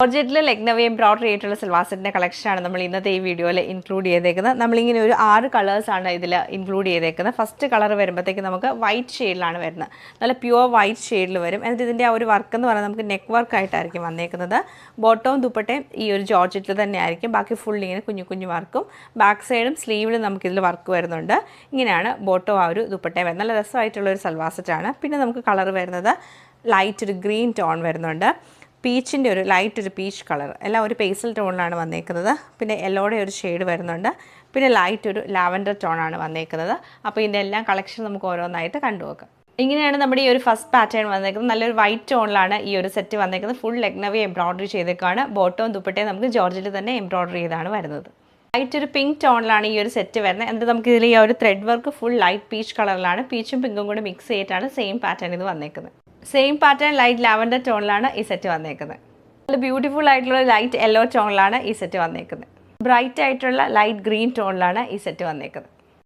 ജോർജറ്റിൽ Lucknowi embroidery ആയിട്ടുള്ള സിൽവാർ സെറ്റിൻ്റെ കളക്ഷനാണ് നമ്മൾ ഇന്നത്തെ ഈ വീഡിയോയിൽ ഇൻക്ലൂഡ് ചെയ്തേക്കുന്നത്. നമ്മളിങ്ങനെ ഒരു 6 കളേഴ്സാണ് ഇതിൽ ഇൻക്ലൂഡ് ചെയ്തേക്കുന്നത്. ഫസ്റ്റ് കളർ വരുമ്പോഴത്തേക്ക് നമുക്ക് വൈറ്റ് ഷെയ്ഡിലാണ് വരുന്നത്. നല്ല പ്യുവർ വൈറ്റ് ഷെയ്ഡിൽ വരും. എന്നിട്ട് ഇതിൻ്റെ ആ ഒരു വർക്ക് എന്ന് പറയുന്നത് നമുക്ക് നെക്ക് വർക്കായിട്ടായിരിക്കും വന്നേക്കുന്നത്. ബോട്ടവും ദുപ്പട്ടയും ഈ ഒരു ജോർജറ്റിൽ തന്നെ ആയിരിക്കും. ബാക്കി ഫുൾ ഇങ്ങനെ കുഞ്ഞു കുഞ്ഞു വർക്കും ബാക്ക് സൈഡും സ്ലീവിലും നമുക്കിതിൽ വർക്ക് വരുന്നുണ്ട്. ഇങ്ങനെയാണ് ബോട്ടവും ആ ഒരു ദുപ്പട്ടയും വരുന്നത്. നല്ല രസമായിട്ടുള്ളൊരു സൽവാർ സെറ്റാണ്. പിന്നെ നമുക്ക് കളർ വരുന്നത് ലൈറ്റ് ഒരു ഗ്രീൻ ടോൺ വരുന്നുണ്ട്. പീച്ചിൻ്റെ ഒരു ലൈറ്റ് ഒരു പീച്ച് കളർ, എല്ലാം ഒരു പേസ്റ്റൽ ടോണിലാണ് വന്നേക്കുന്നത്. പിന്നെ യെല്ലോയുടെ ഒരു ഷെയ്ഡ് വരുന്നുണ്ട്. പിന്നെ ലൈറ്റ് ഒരു ലാവൻഡർ ടോണാണ് വന്നേക്കുന്നത്. അപ്പോൾ ഇതിൻ്റെ എല്ലാം കളക്ഷൻ നമുക്ക് ഓരോന്നായിട്ട് കണ്ടുപോക്കാം. ഇങ്ങനെയാണ് നമ്മുടെ ഈ ഒരു ഫസ്റ്റ് പാറ്റേൺ വന്നേക്കുന്നത്. നല്ലൊരു വൈറ്റ് ടോണിലാണ് ഈ ഒരു സെറ്റ് വന്നേക്കുന്നത്. ഫുൾ ലക്നവി എംബ്രോയിഡറി ചെയ്തേക്കാണ്. ബോട്ടവും ദുപ്പട്ടയും നമുക്ക് ജോർജിൽ തന്നെ എംബ്രോയിഡറി ചെയ്താണ് വരുന്നത്. ലൈറ്റ് ഒരു പിങ്ക് ടോണിലാണ് ഈ ഒരു സെറ്റ് വരുന്നത്. എന്നിട്ട് നമുക്ക് ഇതിൽ ഈ ഒരു thread work full light peach കളറിലാണ്. പീച്ചും പിങ്കും കൂടി മിക്സ് ചെയ്തിട്ടാണ് സെയിം പാറ്റേൺ ഇത് വന്നേക്കുന്നത്. സെയിം പാറ്റേൺ ലൈറ്റ് ലാവൻഡർ ടോണിലാണ് ഈ സെറ്റ് വന്നേക്കുന്നത്. നല്ല ബ്യൂട്ടിഫുൾ ആയിട്ടുള്ള ലൈറ്റ് യെല്ലോ ടോണിലാണ് ഈ സെറ്റ് വന്നേക്കുന്നത്. ബ്രൈറ്റ് ആയിട്ടുള്ള ലൈറ്റ് ഗ്രീൻ ടോണിലാണ് ഈ സെറ്റ് വന്നേക്കുന്നത്.